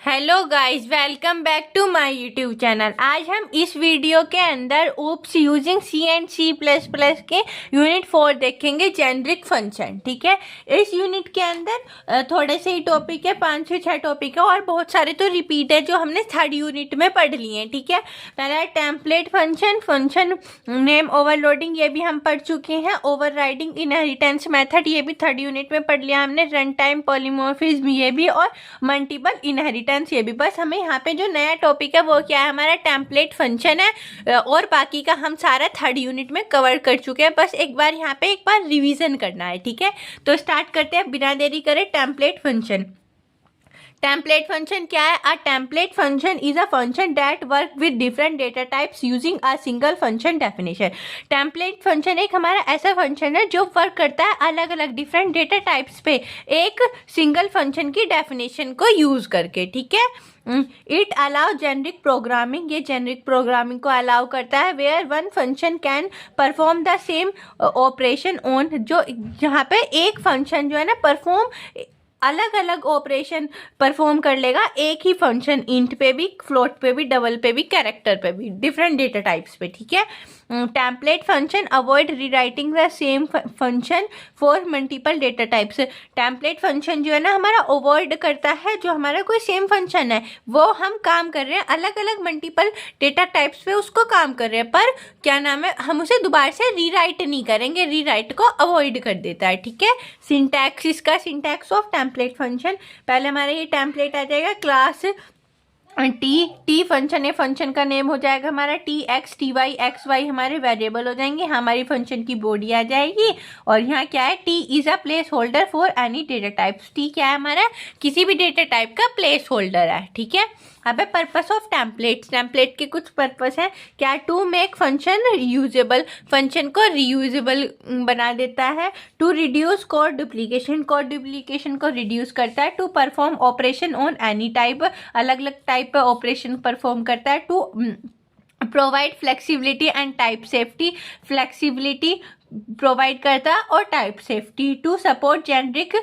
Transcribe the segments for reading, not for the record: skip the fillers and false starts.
Hello guys, welcome back to my YouTube channel. आज हम इस वीडियो के अंदर OOPs using C and C plus plus के यूनिट 4 देखेंगे, जेनरिक फंक्शन। ठीक है, इस यूनिट के अंदर थोड़े से ही टॉपिक है, 5 से 6 टॉपिक है और बहुत सारे तो रिपीट है जो हमने थर्ड यूनिट में पढ़ लिए हैं। ठीक है, पहला है template function, function name overloading, ये भी हम पढ़ चुके हैं। ओवरराइडिंग इनहेरिटेंस मेथड, ये भी थर्ड यूनिट में पढ़ लिया हमने। रन टाइम पॉलीमॉर्फिज्म, ये भी, और मल्टीपल इनहेरिटेंस, ये भी। बस हमें यहाँ पे जो नया टॉपिक है वो क्या है, हमारा टेम्पलेट फंक्शन है, और बाकी का हम सारा थर्ड यूनिट में कवर कर चुके हैं। बस एक बार यहाँ पे एक बार रिवीजन करना है। ठीक है, तो स्टार्ट करते हैं बिना देरी करे। टेम्पलेट फंक्शन, टेम्पलेट फंक्शन क्या है? A template function is a function that work with different data types using a single function definition. Template function एक हमारा ऐसा फंक्शन है जो वर्क करता है अलग अलग डिफरेंट डेटा टाइप्स पे एक सिंगल फंक्शन की डेफिनेशन को यूज करके। ठीक है, इट अलाउ जेनरिक प्रोग्रामिंग, ये जेनरिक प्रोग्रामिंग को अलाउ करता है। Where one function can perform the same operation on, जो यहाँ पे एक फंक्शन जो है ना परफॉर्म अलग अलग ऑपरेशन परफॉर्म कर लेगा एक ही फंक्शन, इंट पे भी, फ्लोट पे भी, डबल पे भी, कैरेक्टर पे भी, डिफरेंट डेटा टाइप्स पे। ठीक है, template function avoid rewriting the same function for multiple data types. Template function जो है ना हमारा अवॉइड करता है जो हमारा कोई सेम फंक्शन है वो हम काम कर रहे हैं अलग अलग मल्टीपल डेटा टाइप्स पे, उसको काम कर रहे हैं, पर क्या नाम है, हम उसे दोबारा से रीराइट नहीं करेंगे, रीराइट को अवॉइड कर देता है। ठीक है, सिंटैक्स, इसका सिंटैक्स ऑफ टेम्पलेट फंक्शन, पहले हमारा ये टेम्पलेट आ जाएगा क्लास टी फंक्शन है, फंक्शन का नेम हो जाएगा हमारा T X, T Y, X Y हमारे वेरिएबल हो जाएंगे, हमारी फंक्शन की बॉडी आ जाएगी। और यहाँ क्या है, T is a place holder for any data types. T क्या है हमारा, किसी भी डेटा टाइप का प्लेस होल्डर है। ठीक है, अब है पर्पस ऑफ टेम्पलेट। टेम्पलेट के कुछ पर्पस है क्या, to make function usable, function को रीयूजेबल बना देता है। To reduce code duplication, code duplication को रिड्यूस करता है। To perform operation on any type, अलग अलग टाइप पे ऑपरेशन परफॉर्म करता है। To provide flexibility and type safety, flexibility provide करता है और type safety. To support generic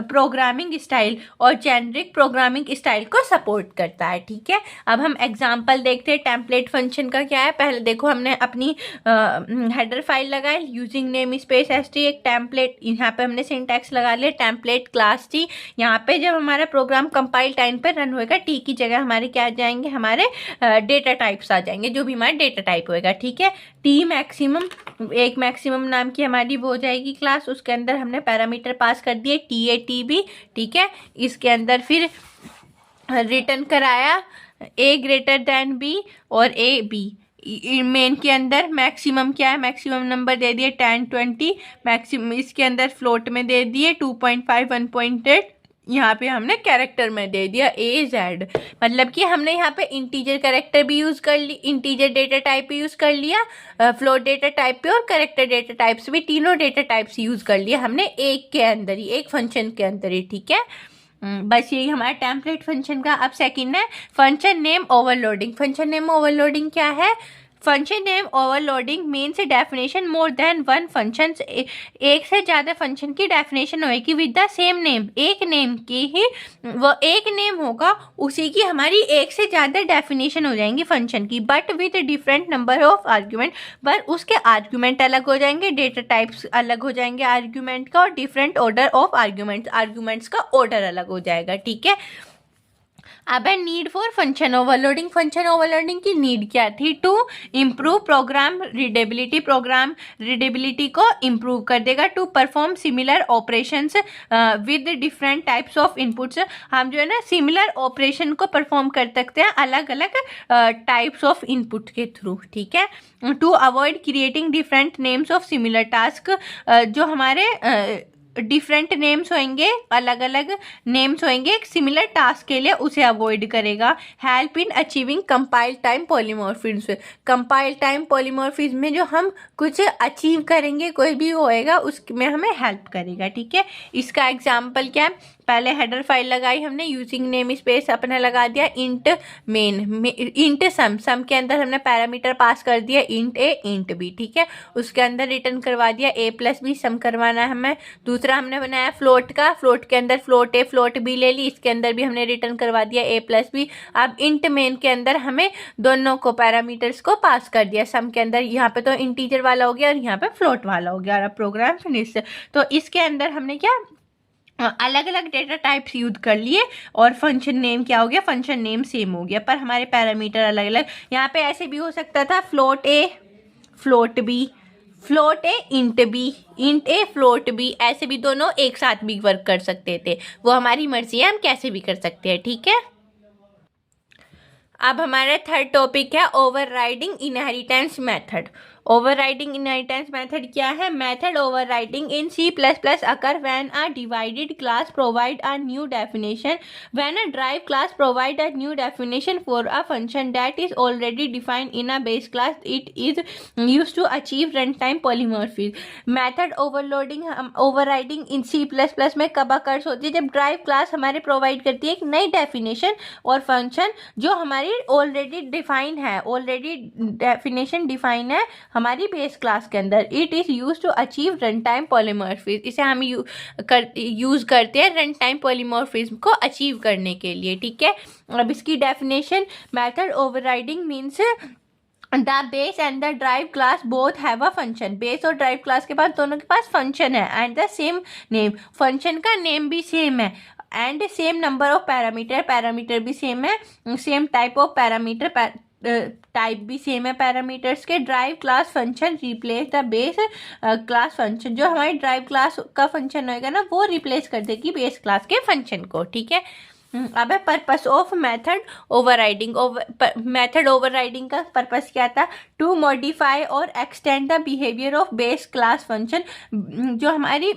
programming style, और जेनरिक प्रोग्रामिंग स्टाइल को सपोर्ट करता है। ठीक है, अब हम एग्जांपल देखते हैं टेम्पलेट फंक्शन का क्या है। पहले देखो हमने अपनी हेडर फाइल लगाई, यूजिंग नेम स्पेस एसटी, एक टेम्पलेट, यहाँ पे हमने सिंटैक्स लगा लिया टेम्पलेट क्लास टी। यहाँ पे जब हमारा प्रोग्राम कंपाइल टाइम पे रन होएगा, टी की जगह हमारे क्या आ जाएंगे, हमारे डेटा टाइप्स आ जाएंगे, जो भी हमारा डेटा टाइप होएगा। ठीक है, टी मैक्सिमम, एक मैक्सिमम नाम की हमारी वो हो जाएगी क्लास, उसके अंदर हमने पैरामीटर पास कर दिए टी ए टी बी। ठीक है, इसके अंदर फिर रिटर्न कराया ए ग्रेटर देन बी और ए बी। मेन के अंदर मैक्सिमम क्या है, मैक्सिमम नंबर दे दिए 10 20, मैक्सिमम इसके अंदर फ्लोट में दे दिए 2.5 1.8, यहाँ पे हमने कैरेक्टर में दे दिया ए जेड। मतलब कि हमने यहाँ पे इंटीजर कैरेक्टर भी यूज़ कर ली, इंटीजर डेटा टाइप भी यूज़ कर लिया, फ्लोट डेटा टाइप पे और कैरेक्टर डेटा टाइप्स भी, तीनों डेटा टाइप्स यूज़ कर लिया हमने एक के अंदर ही, एक फंक्शन के अंदर ही। ठीक है, बस यही हमारा टेम्पलेट फंक्शन का। अब सेकंड है function name overloading. Function name overloading क्या है, function name overloading means definition more than one function, एक से ज़्यादा फंक्शन की डेफिनेशन होगी विद द सेम नेम, एक नेम की ही, वो एक नेम होगा उसी की हमारी एक से ज़्यादा डेफिनेशन हो जाएंगी फंक्शन की, but with different number of argument, पर उसके आर्ग्यूमेंट अलग हो जाएंगे, डेटा टाइप्स अलग हो जाएंगे आर्ग्यूमेंट का, और different order of arguments, arguments का ऑर्डर अलग हो जाएगा। ठीक है, अब है need for function overloading. Function overloading की नीड क्या थी, to improve program readability, program readability को इम्प्रूव कर देगा। To perform similar operations with different types of inputs, हम जो है ना सिमिलर ऑपरेशन को परफॉर्म कर सकते हैं अलग अलग टाइप्स ऑफ इनपुट के थ्रू। ठीक है, to avoid creating different names of similar task, जो हमारे डिफरेंट नेम्स होंगे, अलग अलग नेम्स होंगे एक सिमिलर टास्क के लिए, उसे अवॉइड करेगा। Help in achieving compile time polymorphism, compile time polymorphism में जो हम कुछ अचीव करेंगे, कोई भी होएगा उसमें हमें हेल्प करेगा। ठीक है, इसका एग्जांपल क्या है, पहले हेडर फाइल लगाई हमने, यूजिंग नेम स्पेस अपना लगा दिया इंट मेन, इंट सम के अंदर हमने पैरामीटर पास कर दिया इंट ए इंट बी, ठीक है। उसके अंदर रिटर्न करवा दिया a प्लस बी, सम करवाना है हमें। दूसरा हमने बनाया फ्लोट का, फ्लोट के अंदर फ्लोट ए फ्लोट बी ले ली, इसके अंदर भी हमने रिटर्न करवा दिया a प्लस बी। अब इंट मेन के अंदर हमें दोनों को पैरामीटर्स को पास कर दिया, सम के अंदर यहाँ पे तो इंटीजर वाला हो गया और यहाँ पे फ्लोट वाला हो गया, और अब प्रोग्राम फिनिश। तो इसके अंदर हमने क्या अलग अलग डेटा टाइप्स यूज कर लिए, और फंक्शन नेम क्या हो गया, फंक्शन नेम सेम हो गया, पर हमारे पैरामीटर अलग अलग। यहाँ पे ऐसे भी हो सकता था फ्लोट ए फ्लोट बी, फ्लोट ए इंट बी, इंट ए फ्लोट बी, ऐसे भी दोनों एक साथ भी वर्क कर सकते थे, वो हमारी मर्जी है, हम कैसे भी कर सकते हैं, ठीक है। अब हमारा थर्ड टॉपिक है overriding inheritance method. Overriding inheritance method क्या है? Method overriding in C++ occur when a divided class provide a new definition. When a derived class provide a new definition for a function that is already defined in a base class, it is used to achieve runtime polymorphism. Method overloading overriding in C++ में कब occurs होती है? जब drive class हमारे provide करती है एक नई डेफिनेशन और फंक्शन जो हमारी ऑलरेडी डिफाइन है, ऑलरेडी डेफिनेशन डिफाइन है हमारी बेस क्लास के अंदर। It is use to achieve run time polymorphism, इसे हम यूज़ करते हैं रन टाइम पॉलीमॉर्फिज्म को अचीव करने के लिए, ठीक है। अब इसकी definition, method overriding means the base and the drive class both have a function. Base और ड्राइव क्लास के पास दोनों के पास फंक्शन है, and the same name, function का नेम भी सेम है, and same number of parameter, parameter भी सेम है, same type of parameter, type भी सेम है पैरामीटर्स के। Drive class function replace the base class function, जो हमारी ड्राइव क्लास का फंक्शन होएगा ना वो रिप्लेस कर देगी बेस क्लास के फंक्शन को, ठीक है। अब है purpose of method overriding. Method overriding का पर्पस क्या था? टू मॉडिफाई और extend the behaviour of base class function, जो हमारी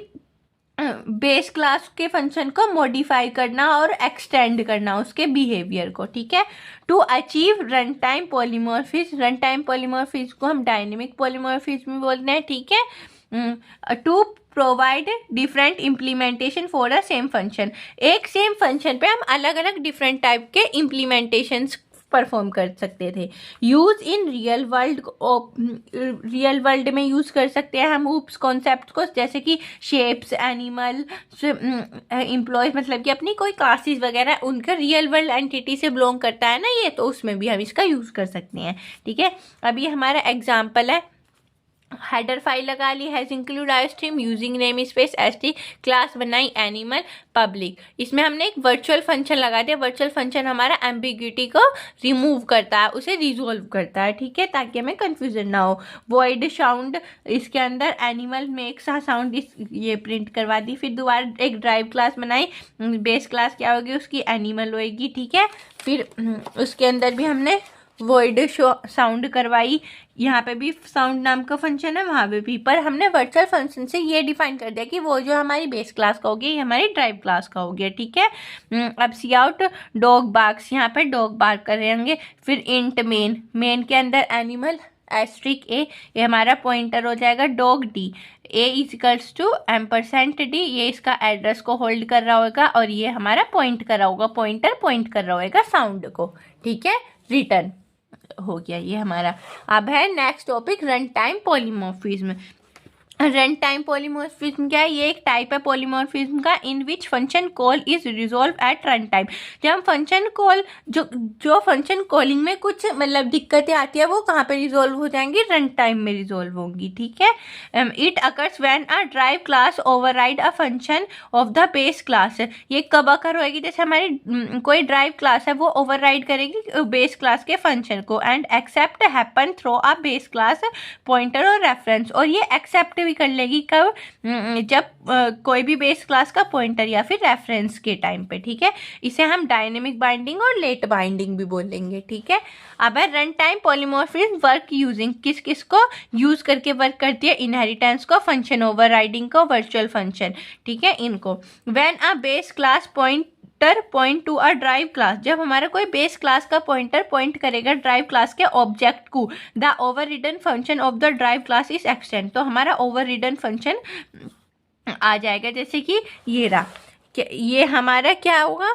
बेस क्लास के फंक्शन को मॉडिफाई करना और एक्सटेंड करना उसके बिहेवियर को, ठीक है। To achieve run time polymorphism, run time polymorphism को हम डायनेमिक पॉलीमॉर्फिज्म बोलते हैं, ठीक है। To provide different implementation for a same function, एक सेम फंक्शन पे हम अलग अलग डिफरेंट टाइप के इम्प्लीमेंटेशंस परफॉर्म कर सकते थे। Use in real world, real world में यूज़ कर सकते हैं हम ऊप्स कॉन्सेप्ट को, जैसे कि शेप्स, एनिमल, एम्प्लॉयज, मतलब कि अपनी कोई क्लासेस वगैरह उनका रियल वर्ल्ड एंटिटी से बिलोंग करता है ना ये, तो उसमें भी हम इसका यूज़ कर सकते हैं, ठीक है। अब ये हमारा एग्जाम्पल है, हेडर फाइल लगा ली, hash include iostream using namespace st, class बनाई एनिमल पब्लिक। इसमें हमने एक वर्चुअल फंक्शन लगा दिया, वर्चुअल फंक्शन हमारा एम्बिग्यूटी को रिमूव करता है, उसे रिजोल्व करता है, ठीक है, ताकि हमें कंफ्यूजन ना हो। वॉइड साउंड, इसके अंदर एनिमल मेक्स अ साउंड, ये प्रिंट करवा दी। फिर दोबारा एक ड्राइव क्लास बनाई, बेस क्लास क्या होगी उसकी, एनिमल होएगी, ठीक है। फिर उसके अंदर भी हमने वॉइड साउंड करवाई, यहाँ पे भी साउंड नाम का फंक्शन है, वहाँ पे भी, पर हमने वर्चुअल फंक्शन से ये डिफाइन कर दिया कि वो जो हमारी बेस क्लास का हो गया ये हमारी ड्राइव क्लास का हो गया, ठीक है। अब सी आउट डॉग बार्क्स, यहाँ पे डॉग बार्क कर रहे होंगे। फिर इंट मेन, मेन के अंदर एनिमल एस्ट्रिक ए, ये हमारा पॉइंटर हो जाएगा, dog D, A equals to %d, ये इसका एड्रेस को होल्ड कर रहा होगा, और ये हमारा पॉइंट कर रहा होगा, पॉइंटर पॉइंट कर रहा होगा साउंड को, ठीक है। रिटर्न हो गया ये हमारा। अब है next topic run time polymorphism. Run time polymorphism क्या है? ये एक टाइप है पॉलीमॉर्फिज्म का, in which function call is resolve at run time. जब हम फंक्शन कॉल, जो फंक्शन कॉलिंग में कुछ मतलब दिक्कतें आती है वो कहाँ पे रिजॉल्व हो जाएंगी? रन टाइम में रिजॉल्व होंगी, ठीक है। It occurs when a drive class override a function of the base class. ये कब अकर होएगी? जैसे हमारी कोई ड्राइव क्लास है वो ओवरराइड करेगी बेस क्लास के फंक्शन को, and accept happen throw a base class pointer और रेफरेंस, और ये एक्सेप्ट भी कर लेगी कब? जब कोई भी बेस क्लास का पॉइंटर या फिर रेफरेंस के टाइम पे, ठीक है। इसे हम डायनेमिक बाइंडिंग और लेट बाइंडिंग भी बोलेंगे, ठीक है। अब है run time polymorphism work using, किस किस को यूज करके वर्क करती है? इनहेरिटेंस को, फंक्शन ओवरराइडिंग को, वर्चुअल फंक्शन, ठीक है, इनको। When a base class point to a drive class, जब हमारा कोई बेस क्लास का पॉइंटर पॉइंट करेगा ड्राइव क्लास के ऑब्जेक्ट को, the overridden function of the drive class is extend, तो हमारा ओवर रिडन फंक्शन आ जाएगा, जैसे कि ये रहा, ये हमारा क्या होगा,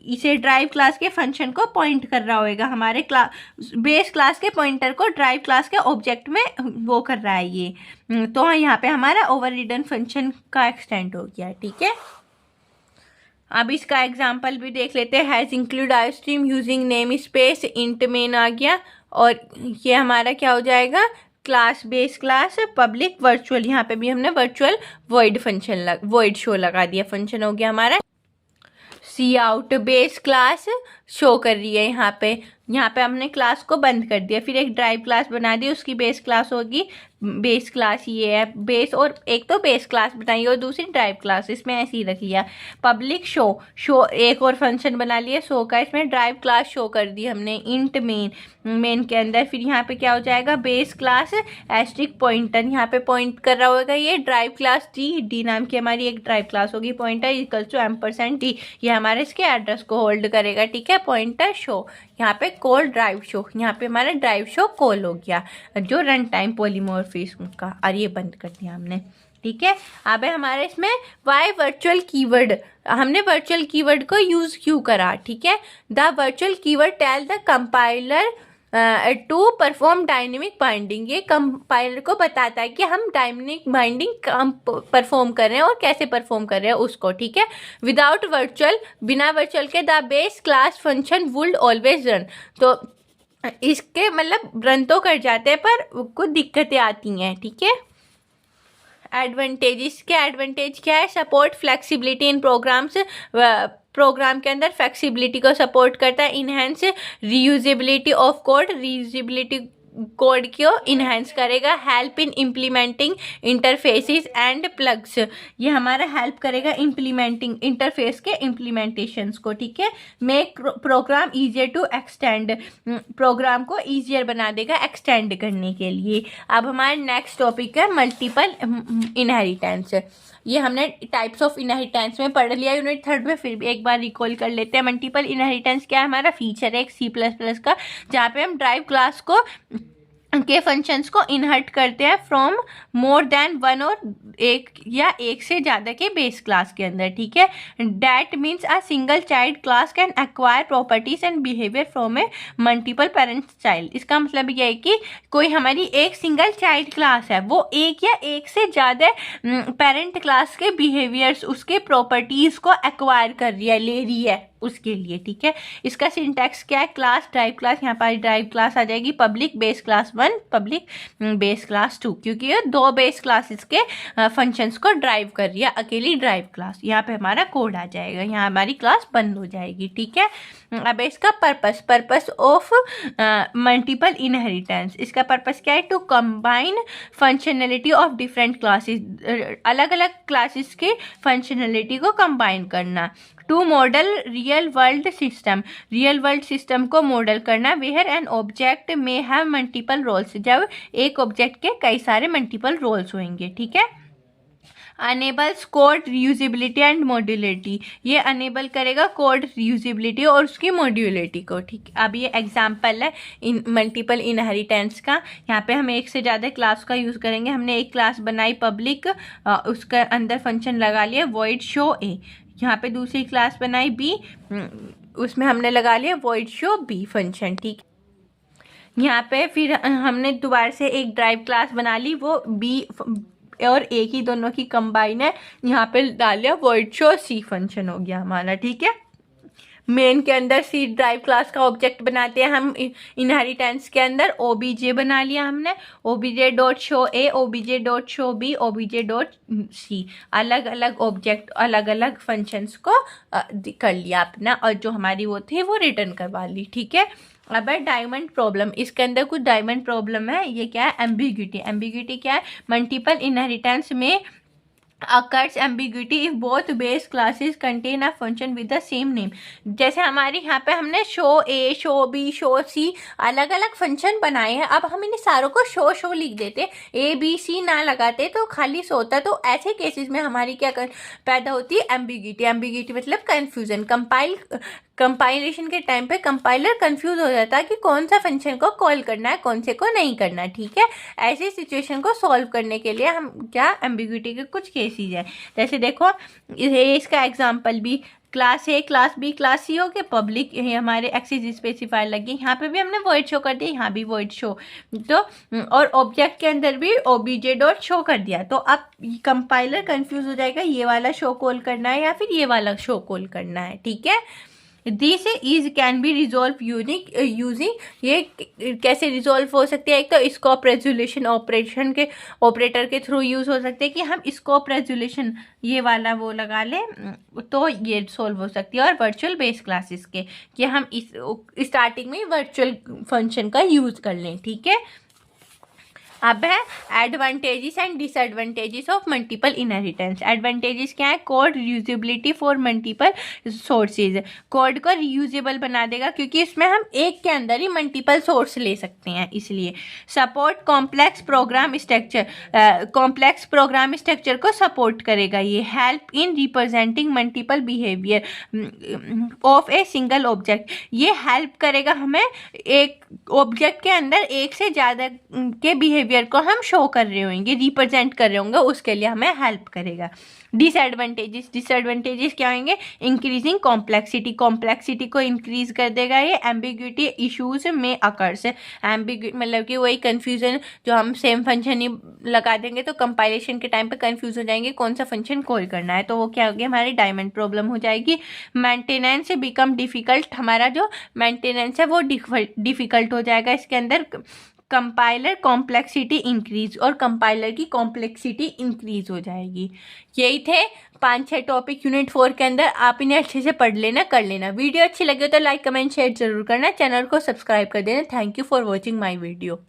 इसे ड्राइव क्लास के फंक्शन को पॉइंट कर रहा होगा, हमारे बेस क्लास के पॉइंटर को ड्राइव क्लास के ऑब्जेक्ट में वो कर रहा है ये। तो यहाँ पे हमारा ओवररिडन फंक्शन का एक्सटेंड हो गया। ठीक है, अब इसका एग्जाम्पल भी देख लेते हैं। Hash include iostream using namespace int main आ गया, और ये हमारा क्या हो जाएगा, class base class public virtual, यहाँ पे भी हमने virtual void function void show लगा दिया, फंक्शन हो गया हमारा cout. Base class show कर रही है यहाँ पे हमने क्लास को बंद कर दिया, फिर एक ड्राइव क्लास बना दी, उसकी बेस क्लास होगी, बेस क्लास ये है बेस, और एक तो बेस क्लास बनाई और दूसरी ड्राइव क्लास, इसमें ऐसे ही रख लिया। पब्लिक शो एक और फंक्शन बना लिया शो का, इसमें ड्राइव क्लास शो कर दी हमने इंट मेन के अंदर। फिर यहाँ पे क्या हो जाएगा, बेस क्लास एस्ट्रिक पॉइंटर, यहाँ पे पॉइंट कर रहा होगा ये ड्राइव क्लास डी नाम की हमारी एक ड्राइव क्लास होगी, पॉइंटर इक्वल टू %d, ये हमारे इसके एड्रेस को होल्ड करेगा। ठीक है, पॉइंटर शो, यहाँ पे कॉल ड्राइव शो, यहाँ पे हमारा ड्राइव शो कॉल हो गया जो रन टाइम पॉलीमॉर्फिज्म का, और ये बंद कर दिया हमने। ठीक है, अब है हमारे इसमें वाई वर्चुअल कीवर्ड, हमने वर्चुअल कीवर्ड को यूज क्यों करा। ठीक है, the virtual keyword tell the compiler to perform dynamic binding, ये कंपाइलर को बताता है कि हम डायनेमिक बाइंडिंग परफॉर्म कर रहे हैं और कैसे परफॉर्म कर रहे हैं उसको। ठीक है, विदाउट वर्चुअल, बिना वर्चुअल के the base class function would always run, तो इसके मतलब रन तो कर जाते हैं पर कुछ दिक्कतें आती हैं। ठीक है, एडवांटेजेस, क्या एडवांटेज क्या है, support flexibility in programs, program के अंदर फ्लेक्सिबिलिटी को सपोर्ट करता है। Enhance reusability of code, reusability code को इन्हेंस करेगा। Help in implementing interfaces and plugs, ये हमारा हेल्प करेगा इम्प्लीमेंटिंग इंटरफेस के इम्प्लीमेंटेशंस को। ठीक है, make program easier to extend, program को ईजियर बना देगा एक्सटेंड करने के लिए। अब हमारा नेक्स्ट टॉपिक है मल्टीपल इनहेरिटेंस, ये हमने टाइप्स ऑफ इनहेरिटेंस में पढ़ लिया यूनिट 3 में, फिर भी एक बार रिकॉल कर लेते हैं। मल्टीपल इनहेरिटेंस क्या है, हमारा फीचर है एक C++ का, जहाँ पे हम ड्राइव क्लास को के फंक्शंस को इनहर्ट करते हैं फ्रॉम मोर देन वन, और एक या एक से ज़्यादा के बेस क्लास के अंदर। ठीक है, that means a single child class can acquire properties and behaviour from A multiple parents child. इसका मतलब यह है कि कोई हमारी एक सिंगल चाइल्ड क्लास है, वो एक या एक से ज़्यादा पेरेंट क्लास के बिहेवियर्स, उसके प्रॉपर्टीज़ को एक्वायर कर रही है, ले रही है उसके लिए। ठीक है, इसका सिंटैक्स क्या है, क्लास ड्राइव क्लास, यहाँ पर ड्राइव क्लास आ जाएगी public base class 1, public base class 2, क्योंकि ये दो बेस क्लासेस के फंक्शंस को ड्राइव कर रही है अकेली ड्राइव क्लास। यहाँ पे हमारा कोड आ जाएगा, यहाँ हमारी क्लास बंद हो जाएगी। ठीक है, अब इसका पर्पस ऑफ मल्टीपल इनहेरिटेंस, इसका पर्पस क्या है, to combine functionality of different classes, अलग अलग क्लासेस के फंक्शनैलिटी को कंबाइन करना। To model real world system, real world system को मॉडल करना। Where an object may have multiple roles, जब एक ऑब्जेक्ट के कई सारे मल्टीपल रोल्स होंगे। ठीक है, अनेबल्स कोड रीयूजेबिलिटी एंड मॉड्यूलिटी, ये अनेबल करेगा कोड रीयूजेबिलिटी और उसकी मॉड्यूलिटी को। ठीक, अब ये एग्जांपल है इन मल्टीपल इनहेरिटेंस का। यहाँ पे हम एक से ज़्यादा क्लास का यूज़ करेंगे। हमने एक क्लास बनाई पब्लिक, उसका अंदर फंक्शन लगा लिया वॉइड शो ए, यहाँ पे दूसरी क्लास बनाई बी, उसमें हमने लगा लिया वॉइड शो बी फंक्शन। ठीक, यहाँ पे फिर हमने दोबारा से एक ड्राइव क्लास बना ली, वो बी और ए की दोनों की कंबाइन है, यहाँ पे डाल लिया वॉइड शो सी फंक्शन हो गया हमारा। ठीक है, मेन के अंदर सी ड्राइव क्लास का ऑब्जेक्ट बनाते हैं हम, इनहेरिटेंस के अंदर ओबीजे बना लिया हमने, obj dot show A, obj dot show B, obj dot C, अलग अलग ऑब्जेक्ट अलग अलग फंक्शंस को कर लिया अपना, और जो हमारी वो थी वो रिटर्न करवा ली। ठीक है, अब है डायमंड प्रॉब्लम, इसके अंदर कुछ डायमंड प्रॉब्लम है। ये क्या है, एम्बिग्यूटी, एम्बिग्यूटी क्या है, मल्टीपल इनहेरिटेंस में occurs ambiguity if both base classes contain a function with the same name। जैसे हमारे यहाँ पे हमने शो ए, शो बी, शो सी अलग अलग फंक्शन बनाए हैं, अब हम इन सारों को शो लिख देते, ए बी सी ना लगाते तो खाली शो होता। तो ऐसे केसेस में हमारी क्या पैदा होती है, एम्बिग्यूटी। एम्बिग्यूटी मतलब कंफ्यूजन। कंपाइल कंपाइलेशन के टाइम पे कंपाइलर कंफ्यूज हो जाता है कि कौन सा फंक्शन को कॉल करना है, कौन से को नहीं करना, ठीक है। ऐसी सिचुएशन को सॉल्व करने के लिए हम क्या एम्बिग्यूटी के कुछ केसेस हैं। जैसे देखो इसका एग्जांपल भी class A class B class C हो के पब्लिक हमारे एक्सेस स्पेसिफायर लगे, यहाँ पे भी हमने वर्ड शो कर दिया, यहाँ भी वर्ड शो, तो और ऑब्जेक्ट के अंदर भी ओबीजे डॉट शो कर दिया। तो अब कंपाइलर कंफ्यूज हो जाएगा ये वाला शो कॉल करना है या फिर ये वाला शो कॉल करना है, ठीक है। This is can be resolve using, ये कैसे रिजॉल्व हो सकती है, एक तो स्कोप रेजोल्यूशन ऑपरेशन के ऑपरेटर के थ्रू यूज हो सकते हैं कि हम स्कोप रेजोल्यूशन ये वाला वो लगा लें तो ये सोल्व हो सकती है। और वर्चुअल बेस क्लासेस के कि हम इस स्टार्टिंग में वर्चुअल फंक्शन का यूज कर लें, ठीक है। अब है advantages and disadvantages of multiple inheritance. Advantages क्या है, code reusability for multiple sources, code को रीयूजेबल बना देगा क्योंकि इसमें हम एक के अंदर ही मल्टीपल सोर्स ले सकते हैं, इसलिए। Support complex program structure, complex program structure को सपोर्ट करेगा ये। Help in representing multiple behaviour of a single object, ये हेल्प करेगा हमें एक ऑब्जेक्ट के अंदर एक से ज़्यादा के बिहेवियर को हम शो कर रहे होंगे, रिप्रेजेंट कर रहे होंगे, उसके लिए हमें हेल्प करेगा। डिसएडवांटेजेस क्या होंगे, इंक्रीजिंग कॉम्प्लेक्सिटी, कॉम्प्लेक्सिटी को इंक्रीज कर देगा ये। एम्बिग्यूटी इश्यूज में अकर्स, एम्बिग्यूटी मतलब कि वही कंफ्यूजन जो हम सेम फंक्शन ही लगा देंगे तो कंपाइलेशन के टाइम पे कंफ्यूज हो जाएंगे कौन सा फंक्शन कॉल करना है, तो वो क्या होगी हमारी डायमंड प्रॉब्लम हो जाएगी। मेंटेनेंस बिकम डिफिकल्ट, हमारा जो मेंटेनेंस है वो डिफिकल्ट हो जाएगा इसके अंदर। कंपाइलर कॉम्प्लेक्सिटी इंक्रीज, और कंपाइलर की कॉम्प्लेक्सिटी इंक्रीज हो जाएगी। यही थे 5-6 टॉपिक यूनिट 4 के अंदर, आप इन्हें अच्छे से पढ़ लेना, कर लेना। वीडियो अच्छी लगे तो लाइक कमेंट शेयर जरूर करना, चैनल को सब्सक्राइब कर देना। Thank you for watching my video.